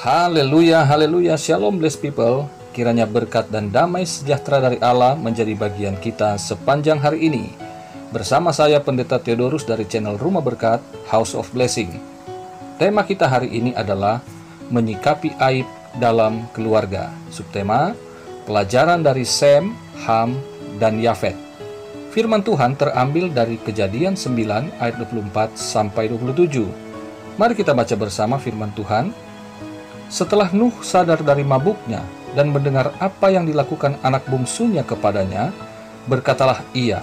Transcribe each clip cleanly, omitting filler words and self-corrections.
Haleluya, haleluya, shalom blessed people. Kiranya berkat dan damai sejahtera dari Allah menjadi bagian kita sepanjang hari ini. Bersama saya Pendeta Theodorus dari channel Rumah Berkat, House of Blessing. Tema kita hari ini adalah menyikapi aib dalam keluarga. Subtema, pelajaran dari Sem, Ham, dan Yafet. Firman Tuhan terambil dari Kejadian 9 ayat 24 sampai 27. Mari kita baca bersama firman Tuhan. Setelah Nuh sadar dari mabuknya dan mendengar apa yang dilakukan anak bungsunya kepadanya, berkatalah ia,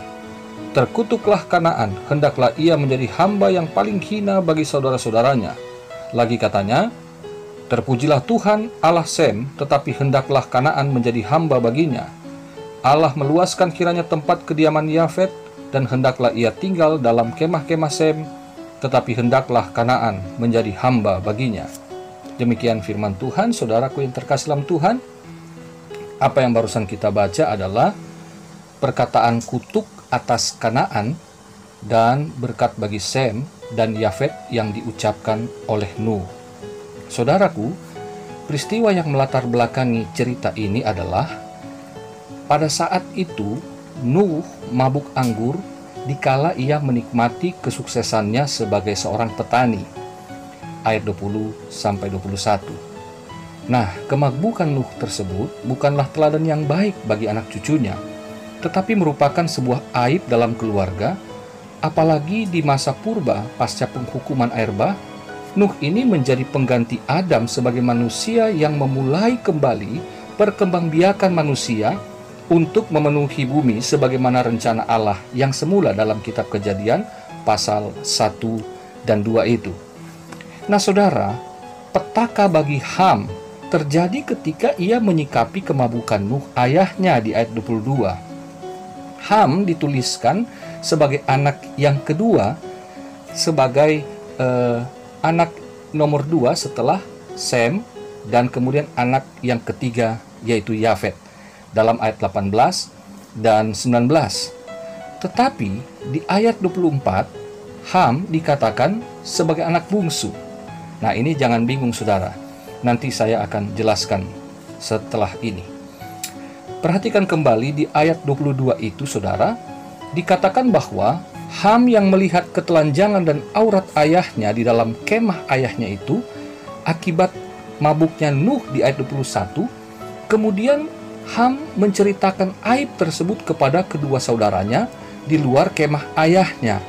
"Terkutuklah Kanaan, hendaklah ia menjadi hamba yang paling hina bagi saudara-saudaranya." Lagi katanya, "Terpujilah Tuhan Allah Sem, tetapi hendaklah Kanaan menjadi hamba baginya. Allah meluaskan kiranya tempat kediaman Yafet, dan hendaklah ia tinggal dalam kemah-kemah Sem, tetapi hendaklah Kanaan menjadi hamba baginya." Demikian firman Tuhan, saudaraku yang terkasih dalam Tuhan. Apa yang barusan kita baca adalah perkataan kutuk atas Kanaan dan berkat bagi Sem dan Yafet yang diucapkan oleh Nuh. Saudaraku, peristiwa yang melatar belakangi cerita ini adalah pada saat itu Nuh mabuk anggur dikala ia menikmati kesuksesannya sebagai seorang petani. Ayat 20-21. Nah, kemabukan Nuh tersebut bukanlah teladan yang baik bagi anak cucunya, tetapi merupakan sebuah aib dalam keluarga, apalagi di masa purba pasca penghukuman air bah. Nuh ini menjadi pengganti Adam sebagai manusia yang memulai kembali perkembangbiakan manusia untuk memenuhi bumi sebagaimana rencana Allah yang semula dalam kitab Kejadian pasal 1 dan 2 itu. Nah saudara, petaka bagi Ham terjadi ketika ia menyikapi kemabukan Nuh ayahnya di ayat 22. Ham dituliskan sebagai anak yang kedua, sebagai anak nomor 2 setelah Sem, dan kemudian anak yang ketiga yaitu Yafet dalam ayat 18 dan 19. Tetapi di ayat 24 Ham dikatakan sebagai anak bungsu. Nah ini jangan bingung saudara, nanti saya akan jelaskan setelah ini. Perhatikan kembali di ayat 22 itu saudara, dikatakan bahwa Ham yang melihat ketelanjangan dan aurat ayahnya di dalam kemah ayahnya itu akibat mabuknya Nuh di ayat 21, kemudian Ham menceritakan aib tersebut kepada kedua saudaranya di luar kemah ayahnya.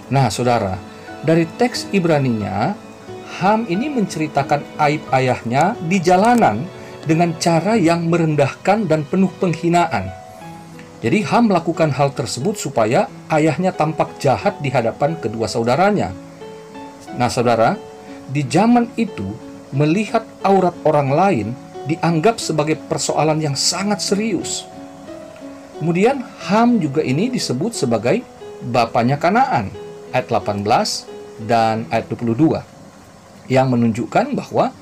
Nah saudara, dari teks Ibraninya, Ham ini menceritakan aib ayahnya di jalanan dengan cara yang merendahkan dan penuh penghinaan. Jadi Ham melakukan hal tersebut supaya ayahnya tampak jahat di hadapan kedua saudaranya. Nah saudara, di zaman itu melihat aurat orang lain dianggap sebagai persoalan yang sangat serius. Kemudian Ham juga ini disebut sebagai bapaknya Kanaan, ayat 18 dan ayat 22. Yang menunjukkan bahwa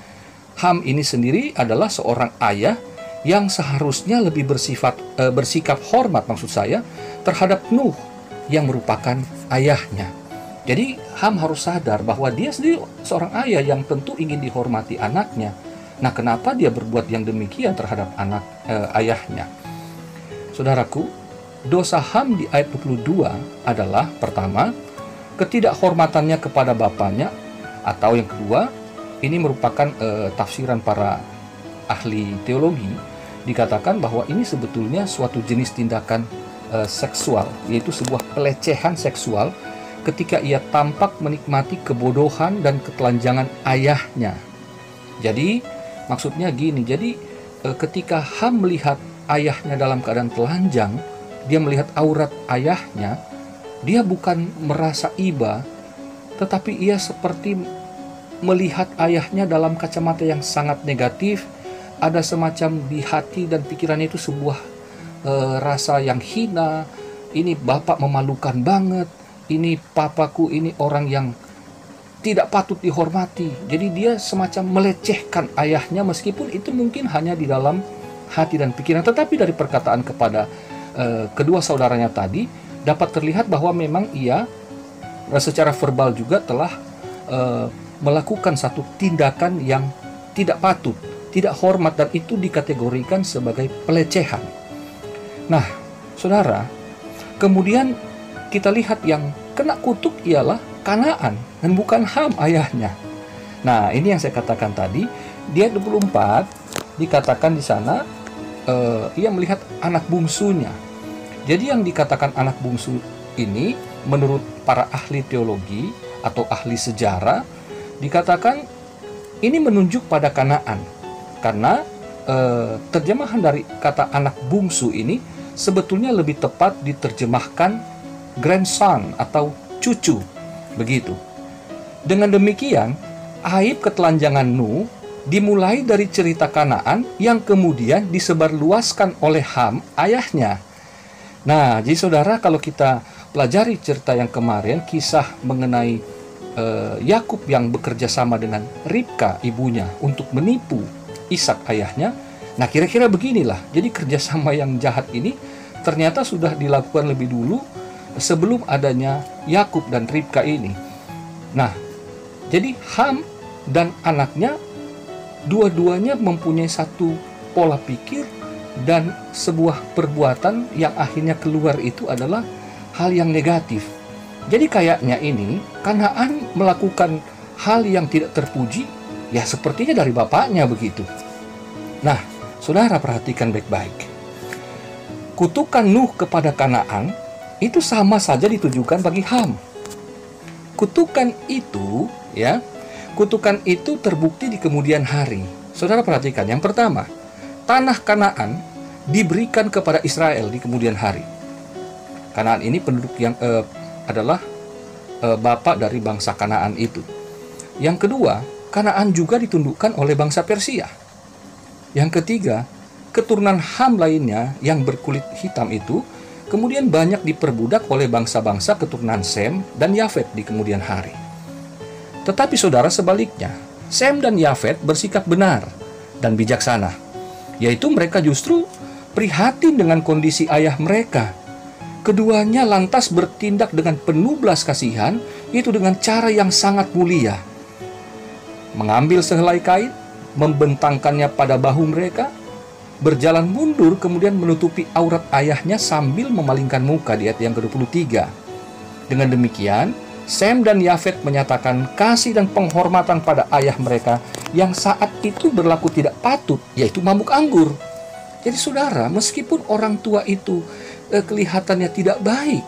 Ham ini sendiri adalah seorang ayah yang seharusnya lebih bersikap hormat maksud saya terhadap Nuh yang merupakan ayahnya. Jadi Ham harus sadar bahwa dia sendiri seorang ayah yang tentu ingin dihormati anaknya. Nah, kenapa dia berbuat yang demikian terhadap ayahnya? Saudaraku, dosa Ham di ayat 22 adalah pertama, ketidakhormatannya kepada bapaknya. Atau yang kedua, ini merupakan tafsiran para ahli teologi, dikatakan bahwa ini sebetulnya suatu jenis tindakan seksual, yaitu sebuah pelecehan seksual ketika ia tampak menikmati kebodohan dan ketelanjangan ayahnya. Jadi maksudnya gini, jadi ketika Ham melihat ayahnya dalam keadaan telanjang, dia melihat aurat ayahnya, dia bukan merasa iba, tetapi ia seperti melihat ayahnya dalam kacamata yang sangat negatif. Ada semacam di hati dan pikirannya itu sebuah rasa yang hina. Ini bapak memalukan banget. Ini papaku, ini orang yang tidak patut dihormati. Jadi dia semacam melecehkan ayahnya, meskipun itu mungkin hanya di dalam hati dan pikiran. Tetapi dari perkataan kepada kedua saudaranya tadi, dapat terlihat bahwa memang ia secara verbal juga telah melakukan satu tindakan yang tidak patut, tidak hormat, dan itu dikategorikan sebagai pelecehan. Nah, saudara, kemudian kita lihat yang kena kutuk ialah Kanaan dan bukan Ham ayahnya. Nah, ini yang saya katakan tadi, di ayat 24 dikatakan di sana ia melihat anak bungsunya. Jadi yang dikatakan anak bungsu ini menurut para ahli teologi atau ahli sejarah dikatakan ini menunjuk pada Kanaan, karena terjemahan dari kata anak bungsu ini sebetulnya lebih tepat diterjemahkan grandson atau cucu, begitu. Dengan demikian, aib ketelanjangan Nuh dimulai dari cerita Kanaan yang kemudian disebarluaskan oleh Ham ayahnya. Nah, jadi saudara, kalau kita pelajari cerita yang kemarin, kisah mengenai Yakub yang bekerja sama dengan Ribka ibunya untuk menipu Ishak ayahnya. Nah, kira-kira beginilah. Jadi kerjasama yang jahat ini ternyata sudah dilakukan lebih dulu sebelum adanya Yakub dan Ribka ini. Nah, jadi Ham dan anaknya dua-duanya mempunyai satu pola pikir dan sebuah perbuatan yang akhirnya keluar itu adalah hal yang negatif. Jadi kayaknya ini Kanaan melakukan hal yang tidak terpuji, ya sepertinya dari bapaknya begitu. Nah, saudara perhatikan baik-baik. Kutukan Nuh kepada Kanaan itu sama saja ditujukan bagi Ham. Kutukan itu terbukti di kemudian hari. Saudara perhatikan, yang pertama, tanah Kanaan diberikan kepada Israel di kemudian hari. Kanaan ini penduduk yang adalah bapak dari bangsa Kanaan itu. Yang kedua, Kanaan juga ditundukkan oleh bangsa Persia. Yang ketiga, keturunan Ham lainnya yang berkulit hitam itu kemudian banyak diperbudak oleh bangsa-bangsa keturunan Sem dan Yafet di kemudian hari. Tetapi saudara, sebaliknya, Sem dan Yafet bersikap benar dan bijaksana, yaitu mereka justru prihatin dengan kondisi ayah mereka. Keduanya lantas bertindak dengan penuh belas kasihan, yaitu dengan cara yang sangat mulia. Mengambil sehelai kain, membentangkannya pada bahu mereka, berjalan mundur kemudian menutupi aurat ayahnya sambil memalingkan muka di ayat yang ke-23. Dengan demikian, Sem dan Yafet menyatakan kasih dan penghormatan pada ayah mereka yang saat itu berlaku tidak patut, yaitu mabuk anggur. Jadi saudara, meskipun orang tua itu kelihatannya tidak baik,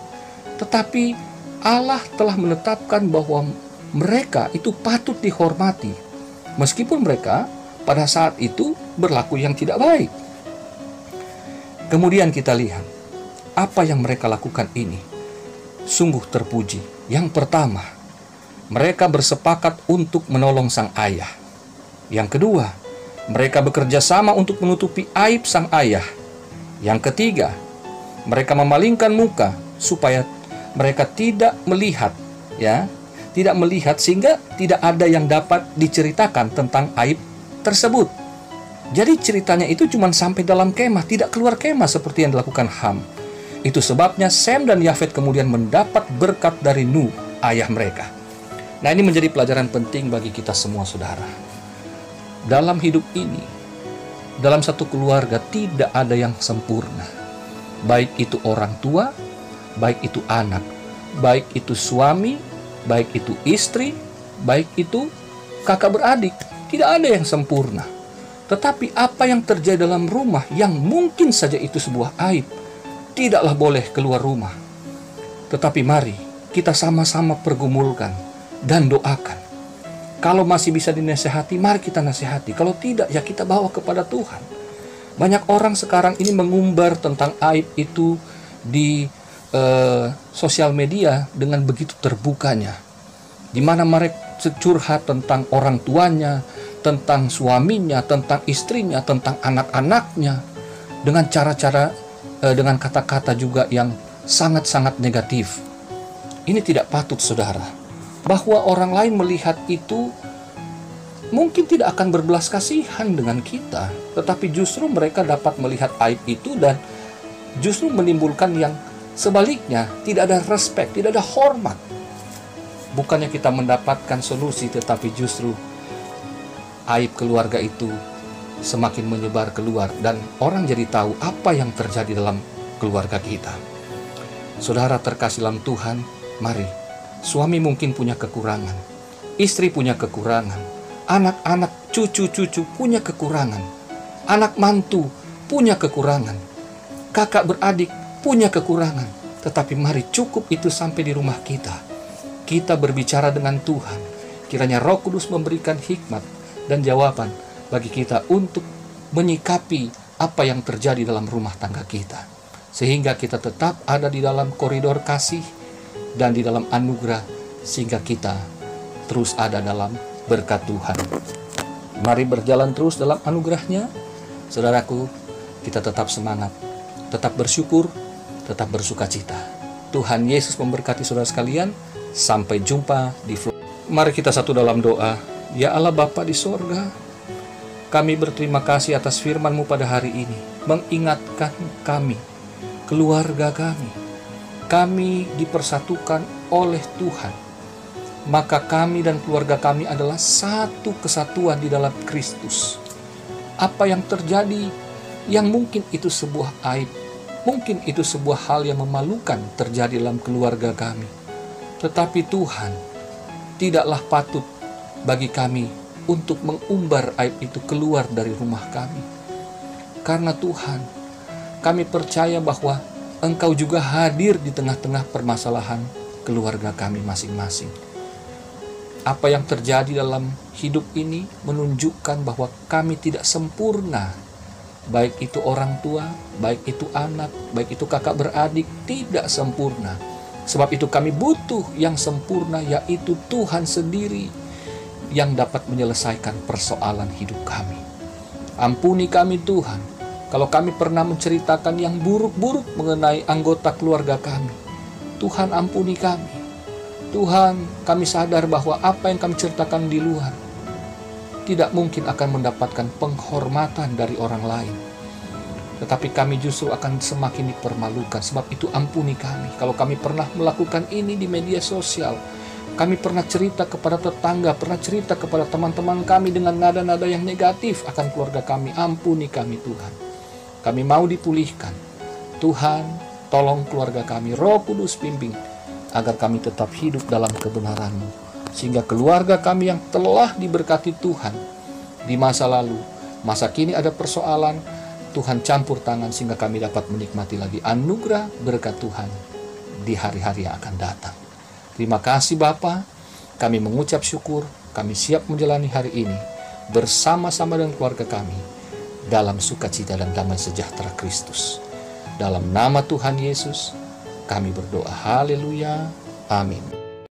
tetapi Allah telah menetapkan bahwa mereka itu patut dihormati, meskipun mereka pada saat itu berlaku yang tidak baik. Kemudian kita lihat apa yang mereka lakukan ini sungguh terpuji. Yang pertama, mereka bersepakat untuk menolong sang ayah. Yang kedua, mereka bekerja sama untuk menutupi aib sang ayah. Yang ketiga, mereka memalingkan muka supaya mereka tidak melihat, tidak melihat sehingga tidak ada yang dapat diceritakan tentang aib tersebut. Jadi ceritanya itu cuma sampai dalam kemah, tidak keluar kemah seperti yang dilakukan Ham. Itu sebabnya Sem dan Yafet kemudian mendapat berkat dari Nuh, ayah mereka. Nah, ini menjadi pelajaran penting bagi kita semua, saudara. Dalam hidup ini, dalam satu keluarga tidak ada yang sempurna. Baik itu orang tua, baik itu anak, baik itu suami, baik itu istri, baik itu kakak beradik. Tidak ada yang sempurna. Tetapi apa yang terjadi dalam rumah yang mungkin saja itu sebuah aib, tidaklah boleh keluar rumah. Tetapi mari kita sama-sama pergumulkan dan doakan. Kalau masih bisa dinasehati, mari kita nasihati. Kalau tidak, ya kita bawa kepada Tuhan. Banyak orang sekarang ini mengumbar tentang aib itu di sosial media dengan begitu terbukanya, di mana mereka curhat tentang orang tuanya, tentang suaminya, tentang istrinya, tentang anak-anaknya, dengan cara-cara, dengan kata-kata juga yang sangat-sangat negatif. Ini tidak patut, saudara. Bahwa orang lain melihat itu mungkin tidak akan berbelas kasihan dengan kita, tetapi justru mereka dapat melihat aib itu dan justru menimbulkan yang sebaliknya, tidak ada respect, tidak ada hormat. Bukannya kita mendapatkan solusi, tetapi justru aib keluarga itu semakin menyebar keluar dan orang jadi tahu apa yang terjadi dalam keluarga kita. Saudara terkasih dalam Tuhan, mari, suami mungkin punya kekurangan, istri punya kekurangan, anak-anak, cucu-cucu punya kekurangan, anak mantu punya kekurangan, kakak beradik punya kekurangan. Tetapi mari cukup itu sampai di rumah kita. Kita berbicara dengan Tuhan. Kiranya Roh Kudus memberikan hikmat dan jawaban bagi kita untuk menyikapi apa yang terjadi dalam rumah tangga kita. Sehingga kita tetap ada di dalam koridor kasih dan di dalam anugerah, sehingga kita terus ada dalam berkat Tuhan. Mari berjalan terus dalam anugerahnya. Saudaraku, kita tetap semangat, tetap bersyukur, tetap bersukacita. Tuhan Yesus memberkati saudara sekalian. Sampai jumpa di vlog. Mari kita satu dalam doa. Ya Allah Bapa di sorga, kami berterima kasih atas firman-Mu pada hari ini, mengingatkan kami, keluarga kami dipersatukan oleh Tuhan. Maka kami dan keluarga kami adalah satu kesatuan di dalam Kristus. Apa yang terjadi, yang mungkin itu sebuah aib, mungkin itu sebuah hal yang memalukan terjadi dalam keluarga kami. Tetapi Tuhan, tidaklah patut bagi kami untuk mengumbar aib itu keluar dari rumah kami. Karena Tuhan, kami percaya bahwa Engkau juga hadir di tengah-tengah permasalahan keluarga kami masing-masing. Apa yang terjadi dalam hidup ini menunjukkan bahwa kami tidak sempurna. Baik itu orang tua, baik itu anak, baik itu kakak beradik, tidak sempurna. Sebab itu kami butuh yang sempurna, yaitu Tuhan sendiri yang dapat menyelesaikan persoalan hidup kami. Ampuni kami Tuhan, kalau kami pernah menceritakan yang buruk-buruk mengenai anggota keluarga kami. Tuhan ampuni kami. Tuhan, kami sadar bahwa apa yang kami ceritakan di luar tidak mungkin akan mendapatkan penghormatan dari orang lain. Tetapi kami justru akan semakin dipermalukan. Sebab itu ampuni kami. Kalau kami pernah melakukan ini di media sosial, kami pernah cerita kepada tetangga, pernah cerita kepada teman-teman kami dengan nada-nada yang negatif akan keluarga kami. Ampuni kami Tuhan. Kami mau dipulihkan. Tuhan, tolong keluarga kami. Roh Kudus bimbing agar kami tetap hidup dalam kebenaran-Mu. Sehingga keluarga kami yang telah diberkati Tuhan di masa lalu, masa kini ada persoalan, Tuhan campur tangan sehingga kami dapat menikmati lagi anugerah berkat Tuhan di hari-hari yang akan datang. Terima kasih Bapa, kami mengucap syukur, kami siap menjalani hari ini bersama-sama dengan keluarga kami dalam sukacita dan damai sejahtera Kristus. Dalam nama Tuhan Yesus, kami berdoa. Haleluya. Amin.